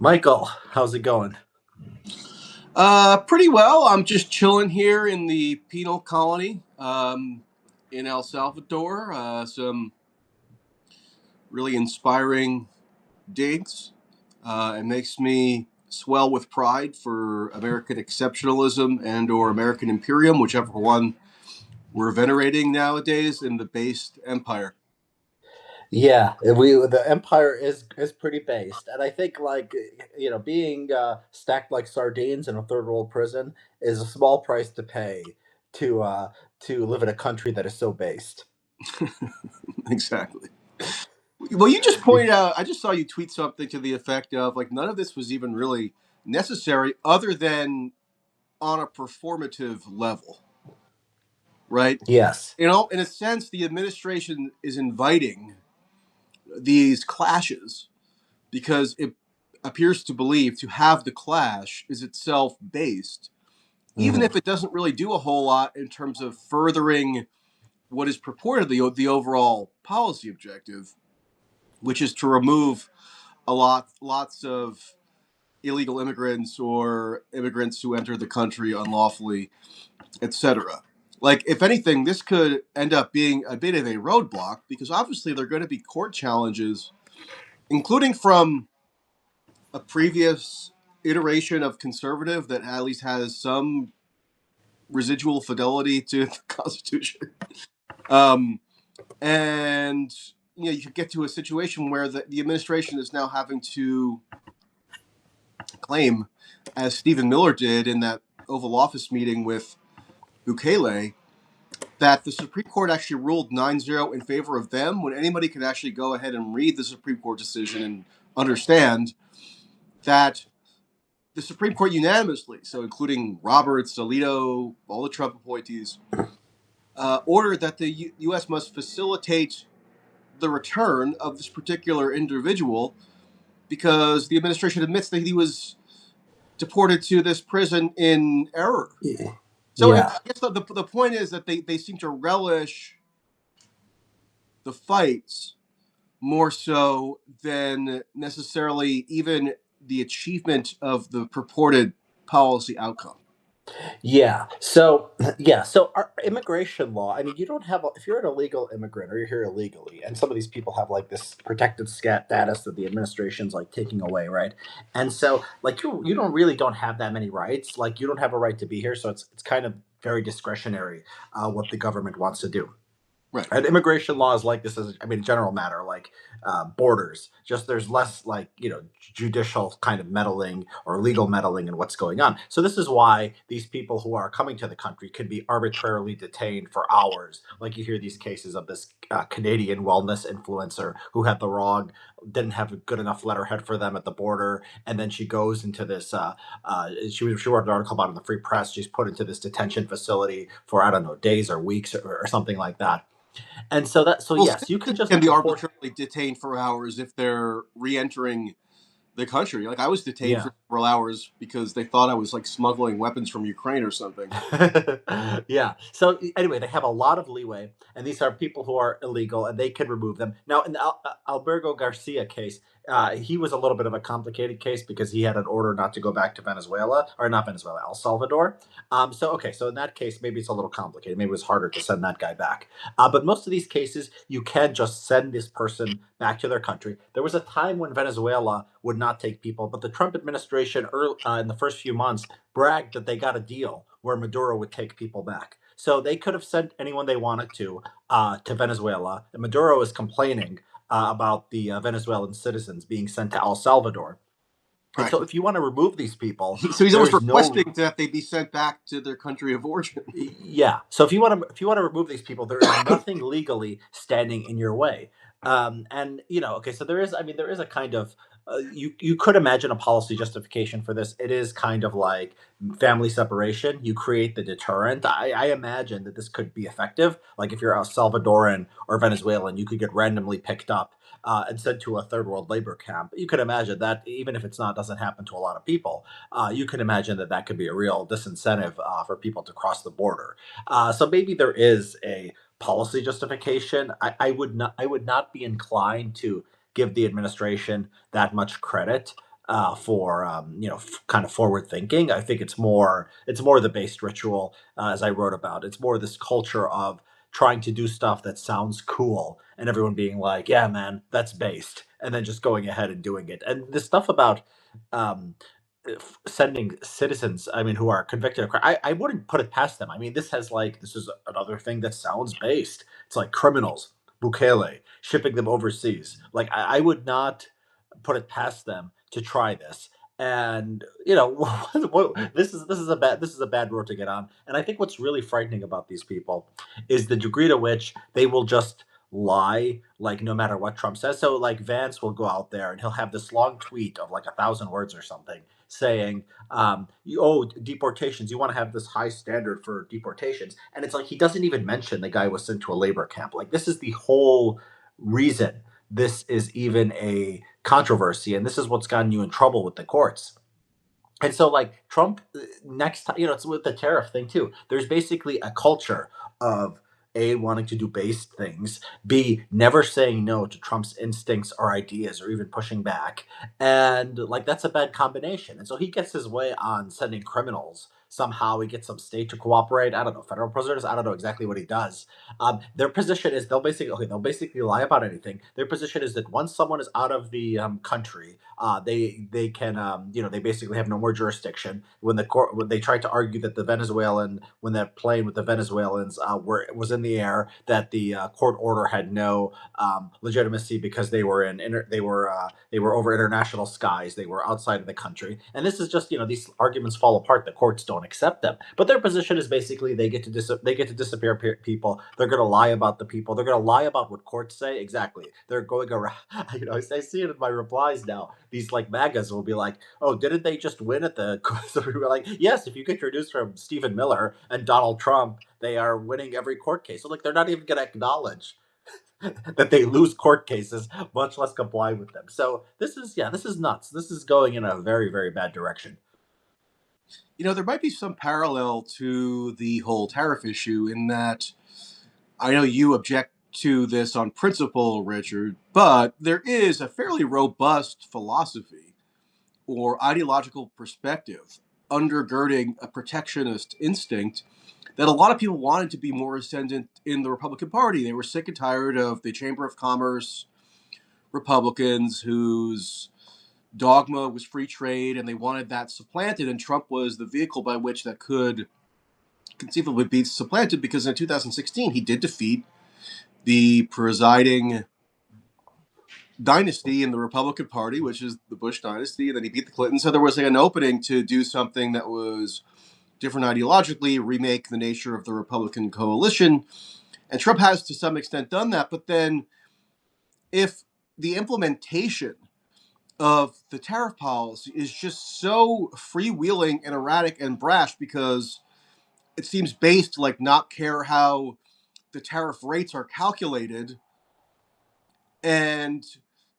Michael, how's it going? Pretty well. I'm just chilling here in the penal colony in El Salvador. Some really inspiring digs. It makes me swell with pride for American exceptionalism and/or American imperium, whichever one we're venerating nowadays in the based empire. Yeah, the empire is pretty based, and I think being stacked like sardines in a third world prison is a small price to pay to uh, to live in a country that is so based. Exactly. Well, you just pointed out. I just saw you tweet something to the effect of like none of this was even really necessary, other than on a performative level, right? Yes. In a sense, the administration is inviting these clashes because it appears to believe to have the clash is itself based, even Hmm. if it doesn't really do a whole lot in terms of furthering what is purportedly the overall policy objective, which is to remove lots of illegal immigrants or immigrants who enter the country unlawfully, etc. Like, if anything, this could end up being a bit of a roadblock because obviously there are going to be court challenges, including from a previous iteration of conservative that at least has some residual fidelity to the Constitution. Um, and you could get to a situation where the administration is now having to claim, as Stephen Miller did in that Oval Office meeting with Bukele, that the Supreme Court actually ruled 9-0 in favor of them, when anybody could actually go ahead and read the Supreme Court decision and understand that the Supreme Court unanimously, so including Roberts, Alito, all the Trump appointees, ordered that the U.S. must facilitate the return of this particular individual because the administration admits that he was deported to this prison in error. So I Yeah. guess the point is that they seem to relish the fights more so than necessarily even the achievement of the purported policy outcome. Yeah. So our immigration law, I mean, you don't have, if you're an illegal immigrant or you're here illegally, and some of these people have like this protected status that the administration's like taking away, right? And so, like, you don't really don't have that many rights. Like, you don't have a right to be here. So it's kind of very discretionary what the government wants to do. Right. And immigration laws like this is, I mean, general matter, like borders, just there's less like, judicial kind of meddling or legal meddling in what's going on. So this is why these people who are coming to the country could be arbitrarily detained for hours. Like you hear these cases of this Canadian wellness influencer who had the wrong, didn't have a good enough letterhead for them at the border. And then she goes into this, she wrote an article about it in the Free Press. She's put into this detention facility for, I don't know, days or weeks or something like that. And so Well, yes, you can citizens just can be deport. arbitrarily detained for hours if they're re-entering the country. Like I was detained Yeah. for several hours because they thought I was like smuggling weapons from Ukraine or something. Yeah. So anyway, they have a lot of leeway, and these are people who are illegal, and they can remove them. Now, in the Albergo Garcia case, he was a little bit of a complicated case because he had an order not to go back to Venezuela, or not Venezuela, El Salvador. So okay, so in that case, maybe it's a little complicated. Maybe it was harder to send that guy back. But most of these cases, you can just send this person back to their country. There was a time when Venezuela would not take people, but the Trump administration, in the first few months, bragged that they got a deal where Maduro would take people back. So they could have sent anyone they wanted to Venezuela. And Maduro is complaining about the Venezuelan citizens being sent to El Salvador. And Right. so if you want to remove these people, So he's almost there's no. requesting that they be sent back to their country of origin. Yeah. So if you want to remove these people, there is nothing legally standing in your way. And okay, so there is. I mean, there is a kind of. You could imagine a policy justification for this. It is kind of like family separation. You create the deterrent. I imagine that this could be effective. Like if you're a Salvadoran or Venezuelan, you could get randomly picked up and sent to a third world labor camp. You could imagine that even if it's not doesn't happen to a lot of people, you can imagine that that could be a real disincentive for people to cross the border. So maybe there is a policy justification. I would not be inclined to give the administration that much credit. for kind of forward thinking. I think it's more the based ritual, as I wrote about. It's more this culture of trying to do stuff that sounds cool and everyone being like, yeah, man, that's based, and then just going ahead and doing it. And the stuff about um, sending citizens, I mean, who are convicted of crime, I wouldn't put it past them. I mean, this is another thing that sounds based. It's like criminals, Bukele, shipping them overseas. Like, I would not put it past them to try this. And this is a bad road to get on. And I think what's really frightening about these people is the degree to which they will just lie, like no matter what Trump says. So like Vance will go out there and he'll have this long tweet of like 1,000 words or something saying, oh, deportations, you want to have this high standard for deportations. And it's like he doesn't even mention the guy was sent to a labor camp. Like this is the whole reason this is even a controversy, and this is what's gotten you in trouble with the courts. And so, like Trump, next time, it's with the tariff thing too. There's basically a culture of A, wanting to do base things, B, never saying no to Trump's instincts or ideas or even pushing back. And like that's a bad combination. And so he gets his way on sending criminals. Somehow he gets some state to cooperate. I don't know, federal prisoners. I don't know exactly what he does. Their position is they'll basically lie about anything. Their position is that once someone is out of the country, they can they basically have no more jurisdiction. When they tried to argue that the Venezuelan when that plane with the Venezuelans was in the air, that the court order had no legitimacy because they were over international skies, they were outside of the country. And this is just these arguments fall apart. The courts don't accept them, but their position is basically they get to disappear people. They're going to lie about the people. They're going to lie about what courts say. Exactly. They're going around. I see it in my replies now. These like MAGAs will be like, "Oh, didn't they just win at the?" So we were like, "Yes, if you get your news from Stephen Miller and Donald Trump, they are winning every court case." So like, they're not even going to acknowledge that they lose court cases, much less comply with them. So this is nuts. This is going in a very, very bad direction. There might be some parallel to the whole tariff issue in that I know you object to this on principle, Richard, but there is a fairly robust philosophy or ideological perspective undergirding a protectionist instinct that a lot of people wanted to be more ascendant in the Republican Party. They were sick and tired of the Chamber of Commerce Republicans whose dogma was free trade, and they wanted that supplanted, and Trump was the vehicle by which that could conceivably be supplanted, because in 2016 he did defeat the presiding dynasty in the Republican Party, which is the Bush dynasty, and then he beat the Clintons. So there was an opening to do something that was different ideologically, remake the nature of the Republican coalition. And Trump has to some extent done that. But then if the implementation of the tariff policy is just so freewheeling and erratic and brash because it seems based to like not care how the tariff rates are calculated and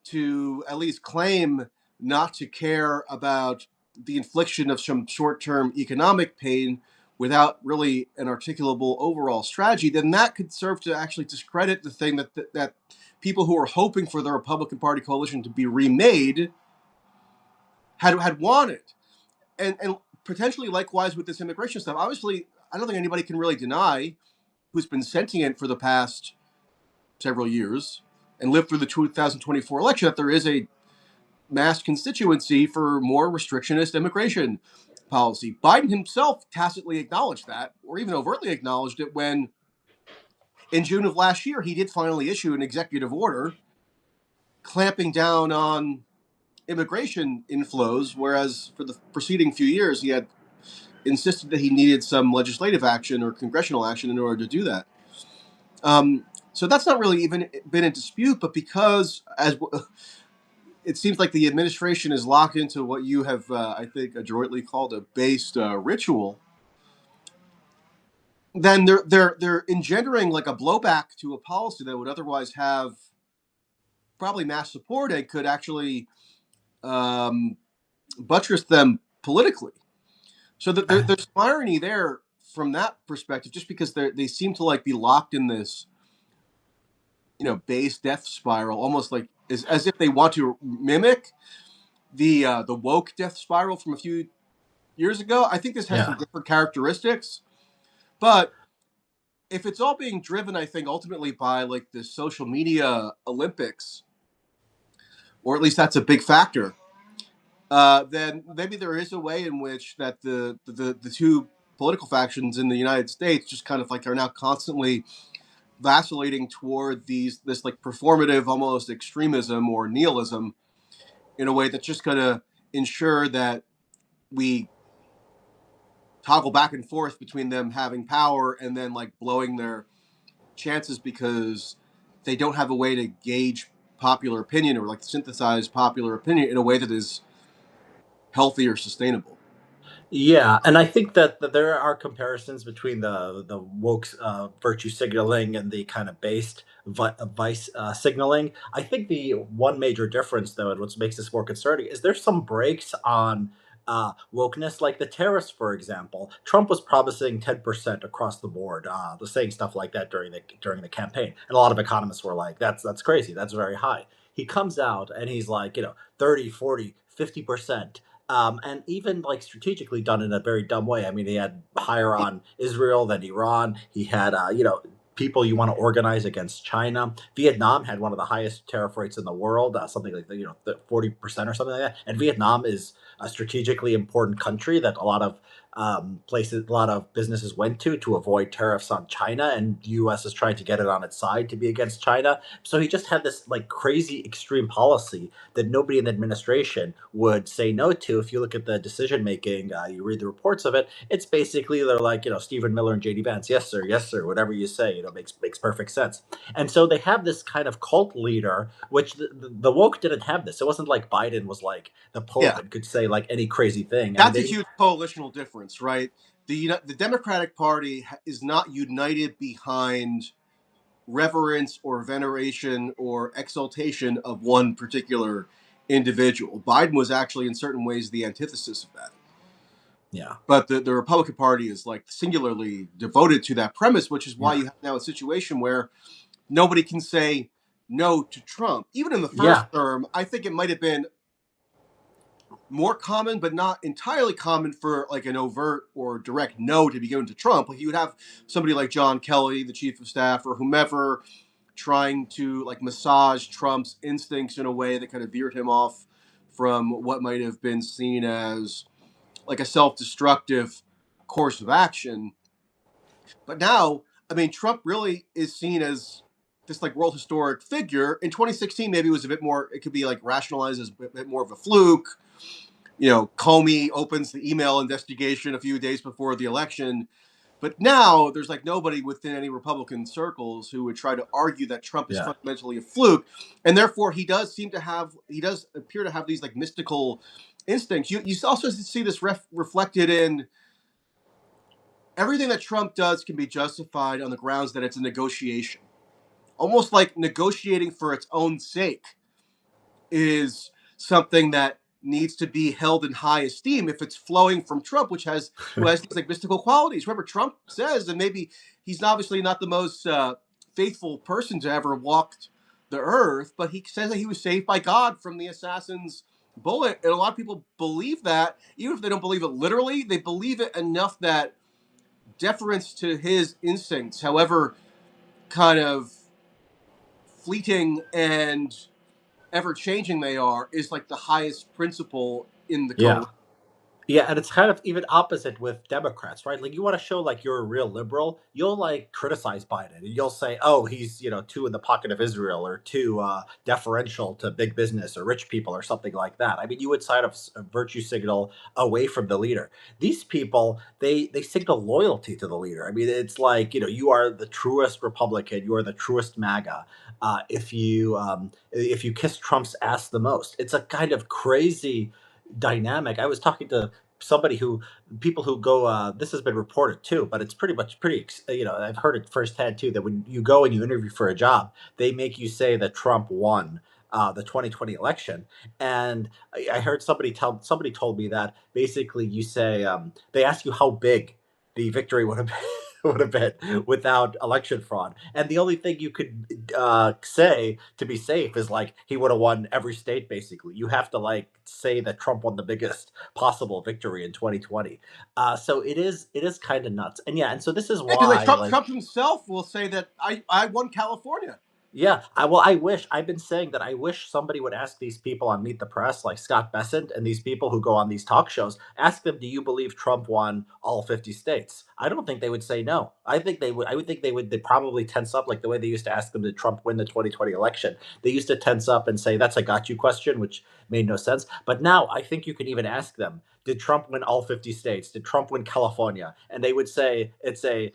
to at least claim not to care about the infliction of some short-term economic pain without really an articulable overall strategy, then that could serve to actually discredit the thing that people who are hoping for the Republican Party coalition to be remade had wanted. And potentially likewise with this immigration stuff. Obviously, I don't think anybody can really deny, who's been sentient for the past several years and lived through the 2024 election, that there is a mass constituency for more restrictionist immigration policy. Biden himself tacitly acknowledged that, or even overtly acknowledged it, when in June of last year he did finally issue an executive order clamping down on immigration inflows, whereas for the preceding few years he had insisted that he needed some legislative action or congressional action in order to do that. So that's not really even been in dispute, but because as it seems like the administration is locked into what you have, I think, adroitly called a based ritual, then they're engendering like a blowback to a policy that would otherwise have probably mass support and could actually um, buttress them politically. So that there's some irony there from that perspective, just because they seem to like be locked in this, base death spiral, almost like as if they want to mimic the woke death spiral from a few years ago. I think this has some Yeah. different characteristics, but if it's all being driven, I think ultimately by like the social media Olympics, or at least that's a big factor, then maybe there is a way in which that the two political factions in the United States just kind of like are now constantly vacillating toward this like performative almost extremism or nihilism in a way that's just going to ensure that we toggle back and forth between them having power and then like blowing their chances because they don't have a way to gauge popular opinion or like synthesize popular opinion in a way that is healthy or sustainable. Yeah, and I think that there are comparisons between the woke virtue signaling and the kind of based vice signaling. I think the one major difference, though, and what makes this more concerning, is there's some breaks on wokeness, like the tariffs, for example. Trump was promising 10% across the board, was saying stuff like that during the campaign, and a lot of economists were like, "That's crazy. That's very high." He comes out and he's like, 30, 40, 50%. And even like strategically done in a very dumb way. I mean, he had higher on Israel than Iran. He had, people you want to organize against China. Vietnam had one of the highest tariff rates in the world, something like 40% or something like that. And Vietnam is a strategically important country that a lot of places, a lot of businesses went to avoid tariffs on China, and the U.S. is trying to get it on its side to be against China. So he just had this like crazy extreme policy that nobody in the administration would say no to. If you look at the decision making, you read the reports of it, it's basically they're like, Stephen Miller and JD Vance, yes sir, whatever you say, makes perfect sense. And so they have this kind of cult leader, which the woke didn't have this. It wasn't like Biden was like the Pope Yeah, and could say like any crazy thing. I mean, that's a they, huge coalitional difference, right? The Democratic Party is not united behind reverence or veneration or exaltation of one particular individual. Biden was actually, in certain ways, the antithesis of that. yeah, But the Republican Party is like singularly devoted to that premise, which is why yeah, you have now a situation where nobody can say no to Trump. Even in the first yeah, term, I think it might have been more common, but not entirely common for like an overt or direct no to be given to Trump. Like you would have somebody like John Kelly, the chief of staff, or whomever, trying to like massage Trump's instincts in a way that kind of veered him off from what might have been seen as like a self-destructive course of action. But now, I mean, Trump really is seen as this like world historic figure. In 2016, maybe it was a bit more. It could be like rationalized as a bit more of a fluke. Comey opens the email investigation a few days before the election. But now there's like nobody within any Republican circles who would try to argue that Trump is yeah. fundamentally a fluke, and therefore he does appear to have these like mystical instincts. You also see this reflected in everything that Trump does can be justified on the grounds that it's a negotiation, almost like negotiating for its own sake is something that needs to be held in high esteem if it's flowing from Trump, who has these like mystical qualities. Remember, Trump says, and maybe he's obviously not the most faithful person to ever walked the earth, but he says that he was saved by God from the assassin's bullet, and a lot of people believe that, even if they don't believe it literally, they believe it enough that deference to his instincts, however kind of fleeting and ever changing they are, is like the highest principle in the Yeah. coalition. Yeah, and it's kind of even opposite with Democrats, right? Like you want to show like you're a real liberal, you'll like criticize Biden and you'll say, "Oh, he's, too in the pocket of Israel or too deferential to big business or rich people or something like that." I mean, you would sign a virtue signal away from the leader. These people, they signal loyalty to the leader. I mean, it's like, you are the truest Republican, you are the truest MAGA. If you kiss Trump's ass the most. It's a kind of crazy dynamic. I was talking to somebody who people who go this has been reported too, but it's I've heard it firsthand too, that when you go and you interview for a job, they make you say that Trump won the 2020 election. And I heard somebody told me that basically you say, they ask you how big the victory would have been would have been without election fraud. And the only thing you could say to be safe is like he would have won every state. Basically, you have to like say that Trump won the biggest possible victory in 2020. So it is kind of nuts. And yeah, and so this is Because like why like Trump himself will say that I won California. yeah, I wish I've been saying that I wish somebody would ask these people on Meet the Press, like Scott Bessent and these people who go on these talk shows, ask them, do you believe Trump won all 50 states? I don't think they would say no. I think they would. I would think they'd probably tense up like the way they used to ask them, did Trump win the 2020 election? They used to tense up and say that's a got you question, which made no sense. But now I think you can even ask them, did Trump win all 50 states? Did Trump win California? And they would say it's a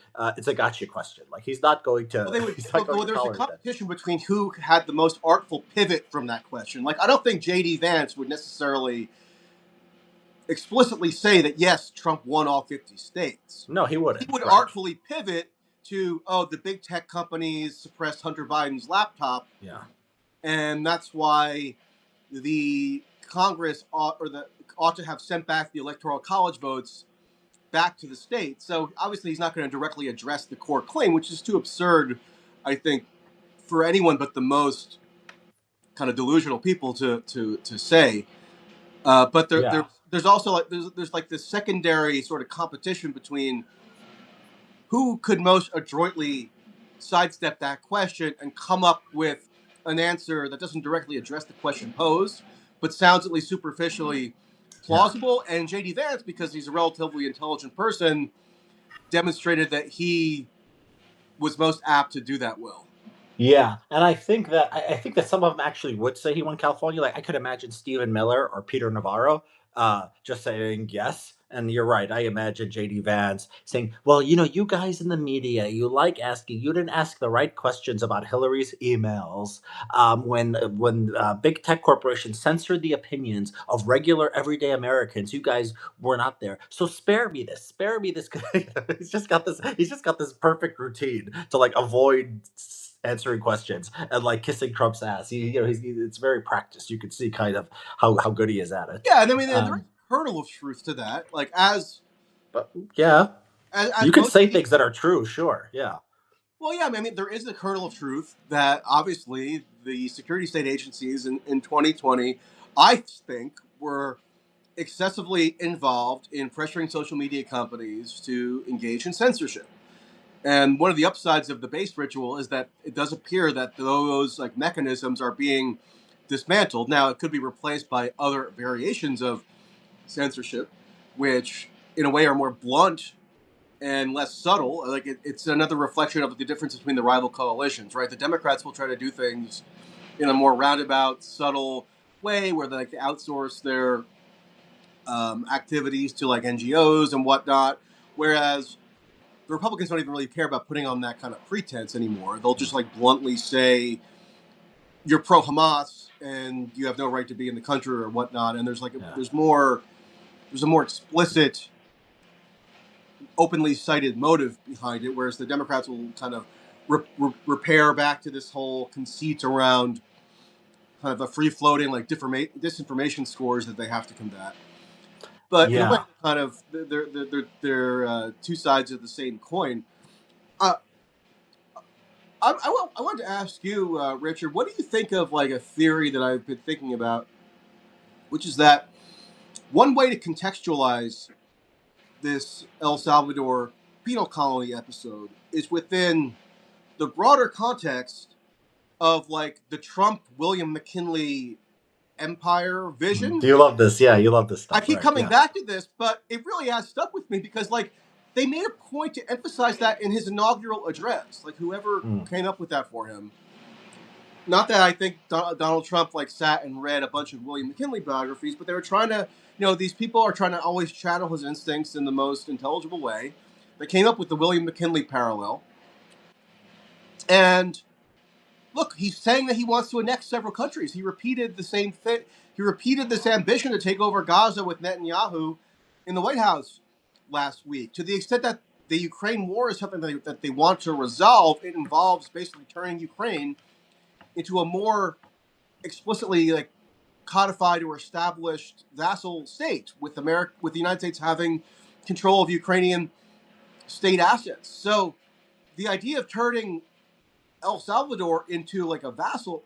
gotcha question. Like he's not going Well, to they would. he's not going Well, to there's a tolerate that. competition between who had the most artful pivot from that question. Like, I don't think J.D. Vance would necessarily explicitly say that yes, Trump won all 50 states. No, he He wouldn't. would Right. artfully pivot to, oh, the big tech companies suppressed Hunter Biden's laptop, Yeah. and that's why the Congress ought to have sent back the electoral college votes back to the state. So obviously, he's not going to directly address the core claim, which is too absurd, I think, for anyone but the most kind of delusional people to say. But Yeah. there's also like there's like this secondary sort of competition between who could most adroitly sidestep that question and come up with an answer that doesn't directly address the question posed, but sounds at least superficially Yeah. plausible. And JD Vance, because he's a relatively intelligent person, demonstrated that he was most apt to do that well. Yeah, and I think that some of them actually would say he won California. Like I could imagine Stephen Miller or Peter Navarro just saying yes. And you're right. I imagine JD Vance saying, "Well, you guys in the media, you didn't ask the right questions about Hillary's emails when big tech corporations censored the opinions of regular everyday Americans. You guys were not there. So spare me this." He's just got this perfect routine to like avoid answering questions and like kissing Trump's ass. It's very practiced. You could see kind of how good he is at it. Yeah, and I mean there is Um, a kernel of truth to that. Like as but yeah, as you could most say people, things that are true. Sure. Yeah. well, yeah, I mean there is a kernel of truth that obviously the security state agencies in 2020, I think, were excessively involved in pressuring social media companies to engage in censorship. And one of the upsides of the base ritual is that it does appear that those like mechanisms are being dismantled. Now it could be replaced by other variations of censorship, which in a way are more blunt and less subtle. Like it's another reflection of the difference between the rival coalitions, right? The Democrats will try to do things in a more roundabout, subtle way, where they outsource their activities to like NGOs and whatnot, whereas the Republicans don't even really care about putting on that kind of pretense anymore. They'll just like bluntly say you're pro Hamas and you have no right to be in the country or whatnot. And there's like Yeah. there's a more explicit, openly cited motive behind it, whereas the Democrats will kind of repair back to this whole conceit around kind of a free floating like disinformation scores that they have to combat. But in a way, Yeah. kind of they're two sides of the same coin. Uh, I wanted to ask you, Richard, what do you think of like a theory that I've been thinking about, which is that one way to contextualize this El Salvador penal colony episode is within the broader context of like the Trump William McKinley empire vision. You love this. Yeah, you love this I stuff, keep right? coming Yeah. back to this, but it really has stuck with me because like they made a point to emphasize that in his inaugural address. Like whoever Mm. came up with that for him. Not that I think Donald Trump like sat and read a bunch of William McKinley biographies, but they were trying to, these people are trying to always channel his instincts in the most intelligible way. They came up with the William McKinley parallel. And look, he's saying that he wants to annex several countries. He repeated the same thing. He repeated this ambition to take over Gaza with Netanyahu in the White House last week. To the extent that the Ukraine war is something that they want to resolve, it involves basically turning Ukraine into a more explicitly like codified or established vassal state with the United States having control of Ukrainian state assets. So the idea of turning El Salvador into like a vassal,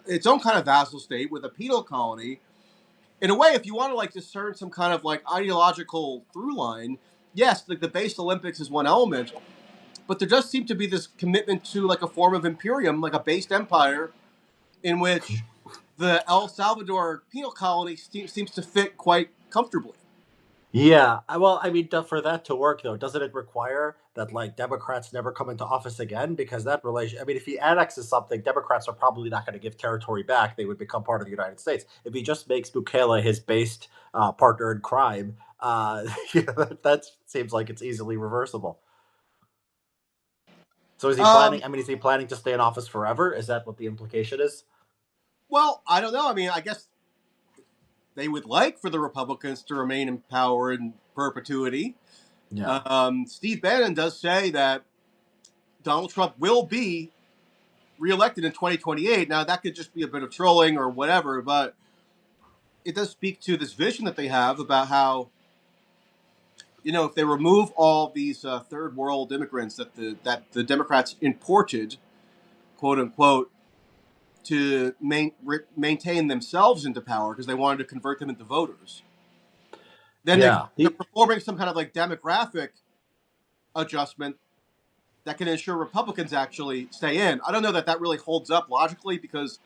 its own kind of vassal state with a penal colony, in a way, if you want to like discern some kind of like ideological through line, yes, like the base Olympics is one element, but there does seem to be this commitment to like a form of imperium, like a based empire, in which the El Salvador penal colony seems to fit quite comfortably. Yeah, well, I mean, for that to work though, doesn't it require that like Democrats never come into office again? Because that relation, I mean, if he annexes something, Democrats are probably not going to give territory back. They would become part of the United States. If he just makes Bukele his based partner in crime, that seems like it's easily reversible. So is he Um, planning? I mean, is he planning to stay in office forever? Is that what the implication is? well, I don't know. I mean, I guess they would like for the Republicans to remain in power in perpetuity. Yeah, Steve Bannon does say that Donald Trump will be reelected in 2028. Now, that could just be a bit of trolling or whatever, but it does speak to this vision that they have about how, if they remove all these third world immigrants that the Democrats imported, quote unquote, to maintain themselves into power because they wanted to convert them into voters, then yeah. they're performing some kind of like demographic adjustment that can ensure Republicans actually stay in. I don't know that that really holds up logically because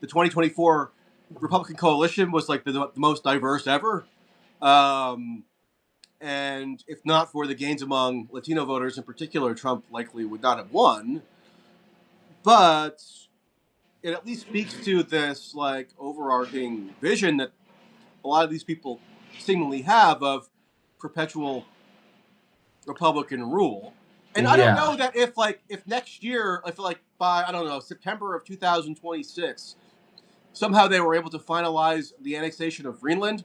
the 2024 Republican coalition was like the most diverse ever. Um, and if not for the gains among Latino voters in particular, Trump likely would not have won. But it at least speaks to this like overarching vision that a lot of these people seemingly have of perpetual Republican rule. And I don't Yeah. know that if next year, if like by I don't know September of 2026, somehow they were able to finalize the annexation of Greenland,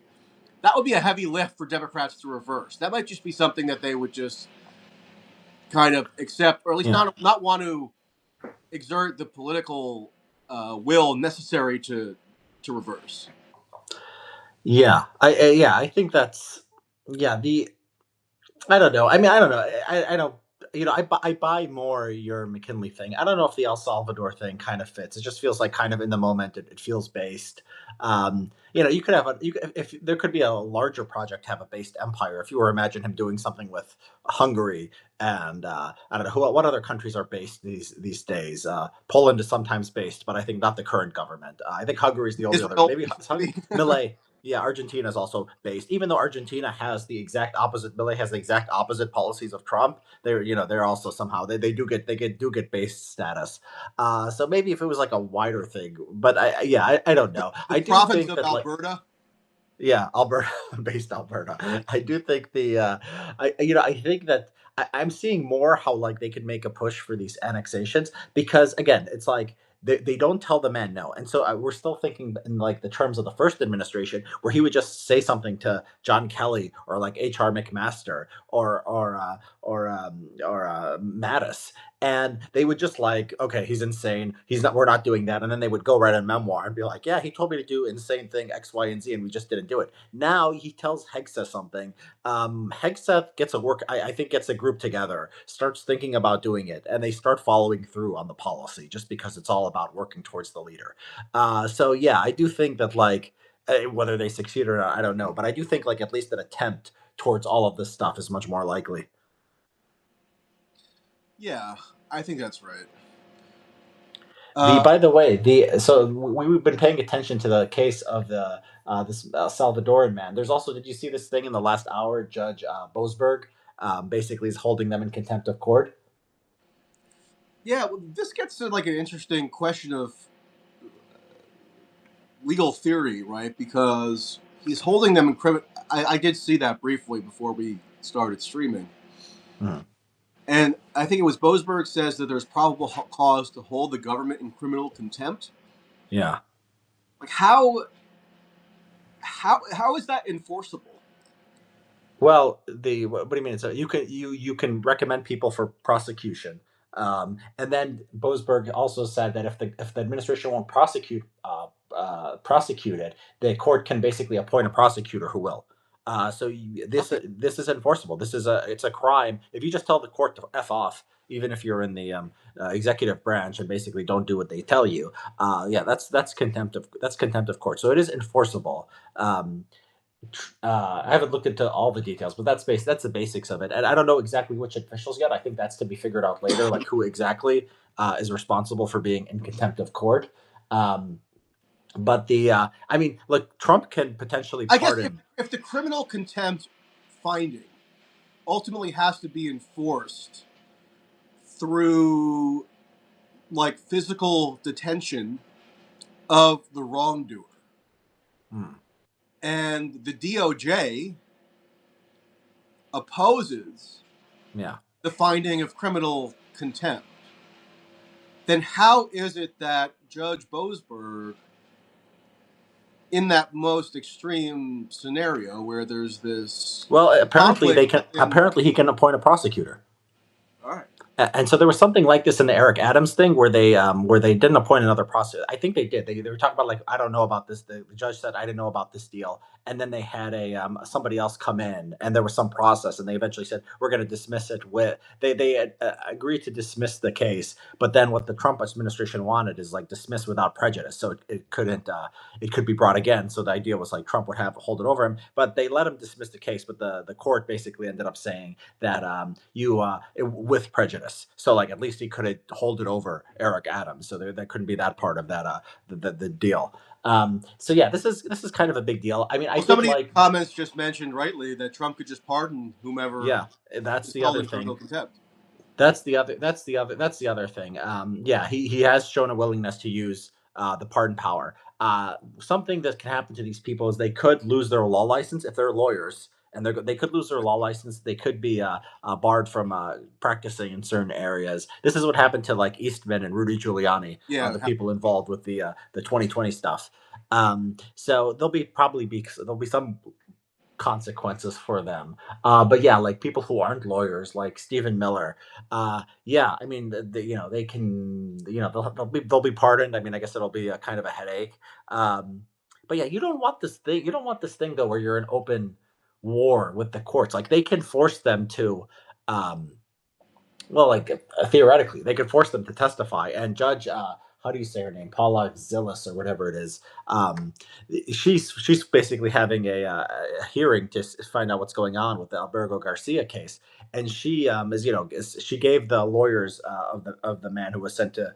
that would be a heavy lift for Democrats to reverse. That might just be something that they would just kind of accept, or at least Yeah. not want to exert the political will necessary to reverse. Yeah. I think that's yeah, the I don't know. I mean, I don't know. I don't. I buy more your McKinley thing. I don't know if the El Salvador thing kind of fits. It just feels like kind of in the moment. It feels based. You could have if there could be a larger project have a based empire. If you were imagine him doing something with Hungary and I don't know what other countries are based these days. Poland is sometimes based, but I think not the current government. I think Hungary is the only other. Israel, Maybe Millet. Yeah, Argentina is also based. Even though Argentina has the exact opposite, Milei has the exact opposite policies of Trump. They're also somehow they do get base status. So maybe if it was like a wider thing, but I don't know. the I do province think of that like Alberta. yeah, Alberta, based Alberta. I do think I think that I'm seeing more how like they could make a push for these annexations because again, it's like they don't tell the man no, and so we're still thinking in like the terms of the first administration where he would just say something to John Kelly or like H.R. McMaster or Mattis, and they would just like, okay, he's insane. He's not. We're not doing that. And then they would go write a memoir and be like, yeah, he told me to do insane thing X, Y, and Z, and we just didn't do it. Now he tells Hegseth something. Hegseth gets a work. I think gets a group together, starts thinking about doing it, and they start following through on the policy just because it's all about working towards the leader. So yeah, I do think that like whether they succeed or not, I don't know, but I do think like at least an attempt towards all of this stuff is much more likely. Yeah, I think that's right. The Uh, by the way, the so we've been paying attention to the case of the this Salvadoran man. There's also did you see this thing in the last hour? Judge Boasberg basically is holding them in contempt of court. yeah, well, this gets to like an interesting question of legal theory, right? Because he's holding them in criminal. I did see that briefly before we started streaming, Hmm. and I think it was Boasberg says that there's probable cause to hold the government in criminal contempt. Yeah. Like how is that enforceable? Well, the what do you mean? So you can recommend people for prosecution, and then Boasberg also said that if the administration won't prosecute it, the court can basically appoint a prosecutor who will. This Okay. this is enforceable. It's a crime if you just tell the court to f off, even if you're in the executive branch and basically don't do what they tell you. Yeah, that's contempt of court. So it is enforceable. Um, I haven't looked into all the details, but that's the basics of it. And I don't know exactly which officials yet. I think that's to be figured out later, like who exactly is responsible for being in contempt of court. Um, but I mean, look, Trump can potentially I guess pardon. if the criminal contempt finding ultimately has to be enforced through like physical detention of the wrongdoer, Hmm, and the DOJ opposes yeah. the finding of criminal contempt, then how is it that Judge Boasberg, in that most extreme scenario where there's this Well, conflict within. apparently he can appoint a prosecutor. All right. And so there was something like this in the Eric Adams thing where they didn't appoint another prosecutor. I think they did. They were talking about like I don't know about this. The judge said I didn't know about this deal, and then they had a somebody else come in, and there was some process, and they eventually said we're going to dismiss it with they agreed to dismiss the case, but then what the Trump administration wanted is like dismiss without prejudice, so it couldn't it could be brought again. So the idea was like Trump would have hold it over him, but they let him dismiss the case, but the court basically ended up saying that with prejudice. So like at least he could hold it over Eric Adams. So there couldn't be that part of that the deal. So yeah, this is kind of a big deal. I mean, I Well, did somebody in like the comments just mentioned rightly that Trump could just pardon whomever yeah, that's is the held other in criminal thing. contempt. That's the other thing. Yeah, he has shown a willingness to use the pardon power. Something that can happen to these people is they could lose their law license if they're lawyers, and they could lose their law license. They could be barred from practicing in certain areas. This is what happened to like Eastman and Rudy Giuliani, Yeah. the people involved with the 2020 stuff. So there'll be some consequences for them. But yeah, like people who aren't lawyers, like Stephen Miller, yeah, I mean, they can, they'll be pardoned. I mean, I guess it'll be a kind of a headache. But yeah, you don't want this thing. You don't want this thing though, where you're in open war with the courts. Like they can force them to. Well, like theoretically, they could force them to testify. And Judge, how do you say her name, Paula Zillis or whatever it is, um, she's basically having a hearing to find out what's going on with the Albergo Garcia case. And she she gave the lawyers of the man who was sent to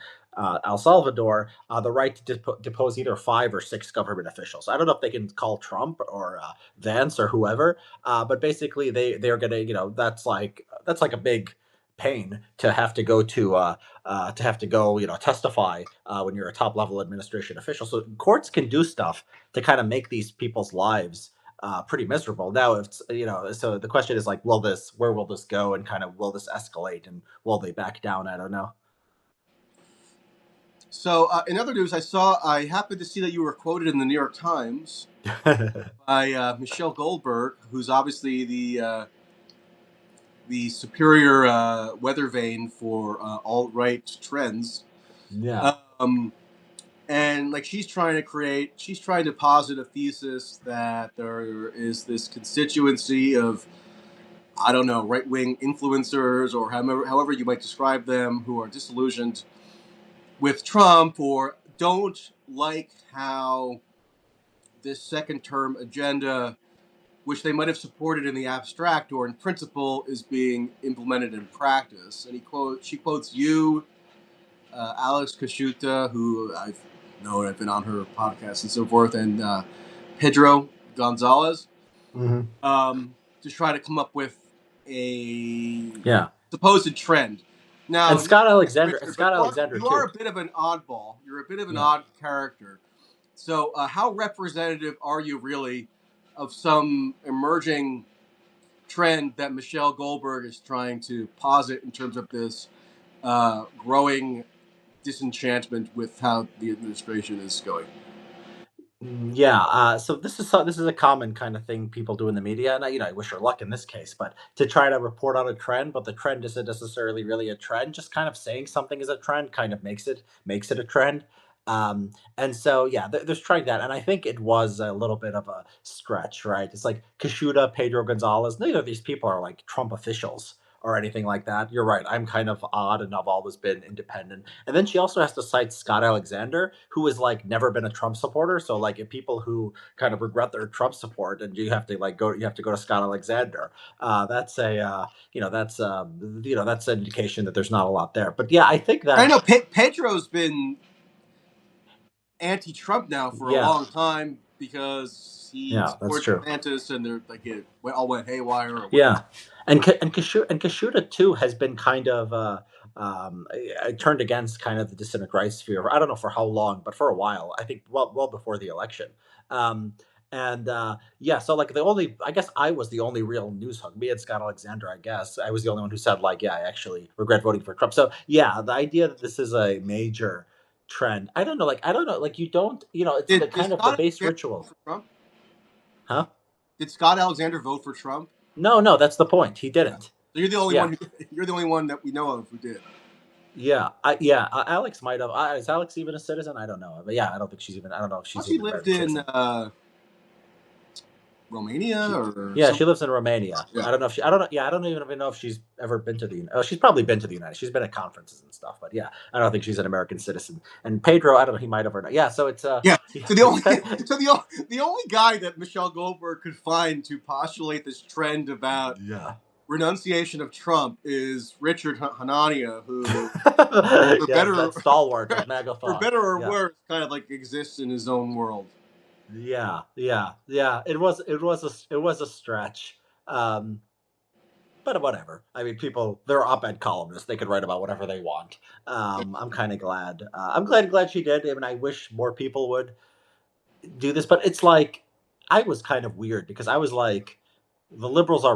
El Salvador the right to depose either 5 or 6 government officials. I don't know if they can call Trump or Vance or whoever, but basically they're gonna that's like a big pain to have to go testify when you're a top level administration official. So courts can do stuff to kind of make these people's lives pretty miserable. Now, if so the question is like, where will this go, and kind of will this escalate, and will they back down? I don't know. So, in other news, I happened to see that you were quoted in the New York Times by Michelle Goldberg, who's obviously the superior weather vane for alt right trends. Yeah. Um, and like she's trying to posit a thesis that there is this constituency of, I don't know, right wing influencers or however you might describe them, who are disillusioned with Trump or don't like how this second term agenda, which they might have supported in the abstract or in principle, is being implemented in practice. And she quotes you, Alex Kashuta, who I've been on her podcast and so forth, and Pedro Gonzalez, Hmm. to try to come up with a Yeah. supposed trend. Now, And not Scott to get Alexander Richard, but Scott Alexander you are too. a bit of an oddball. You're a bit of an Yeah. odd character. So, how representative are you really of some emerging trend that Michelle Goldberg is trying to posit in terms of this growing disenchantment with how the administration is going? Yeah, so this is a common kind of thing people do in the media, and I wish her luck in this case. But to try to report on a trend, but the trend isn't necessarily really a trend. Just kind of saying something is a trend kind of makes it a trend. And so, yeah, there's trying that, and I think it was a little bit of a stretch, right? It's like Kashuda, Pedro Gonzalez. Neither of these people are like Trump officials or anything like that. You're right. I'm kind of odd, and I've always been independent. And then she also has to cite Scott Alexander, who has like never been a Trump supporter. So like, if people who kind of regret their Trump support, and you have to go to Scott Alexander. That's a that's an indication that there's not a lot there. But yeah, I think I that know Pedro's been anti-Trump now for a yeah, long time because he yeah, that's supports true. DeSantis, and they're like all went haywire or whatever. Yeah, and Kashuda too has been kind of turned against kind of the dissident right sphere. I don't know for how long, but for a while. I think well before the election. Um, and yeah, so like I guess I was the only real news hunk. Me and Scott Alexander, I guess I was the only one who said like, yeah, I actually regret voting for Trump. So yeah, the idea that this is a major trend, I don't know, like you don't, it's the Did kind of the Scott base Alexander vote ritual, for Trump? huh? Did Scott Alexander vote for Trump? No, no, that's the point. He Yeah. didn't. So you're the only Yeah. one. You're the only one that we know of who did. Alex might have. Is Alex even a citizen? I don't know, but yeah, I don't think she's even. I don't know if Well, she's she even an lived American in citizen. Romania She, or yeah, she something. lives in Romania. Yeah. I don't know if she. I don't know. Yeah, I don't even know if she's ever been to the. Oh, she's probably been to the United. She's been at conferences and stuff, but yeah, I don't think she's an American citizen. And Pedro, I don't know. He might have or not. Yeah, so it's Yeah. yeah, So the only the only guy that Michelle Goldberg could find to postulate this trend about yeah, renunciation of Trump is Richard Hanania, who, for yes, better that stalwart of MAGA for thought. better or Yeah. worse, kind of like exists in his own world. Yeah. It was a stretch. Um, but whatever. I mean, people, they're op-ed columnists. They could write about whatever they want. I'm kind of glad. I'm glad she did. I mean, I wish more people would do this, but it's like I was kind of weird because I was like, the liberals are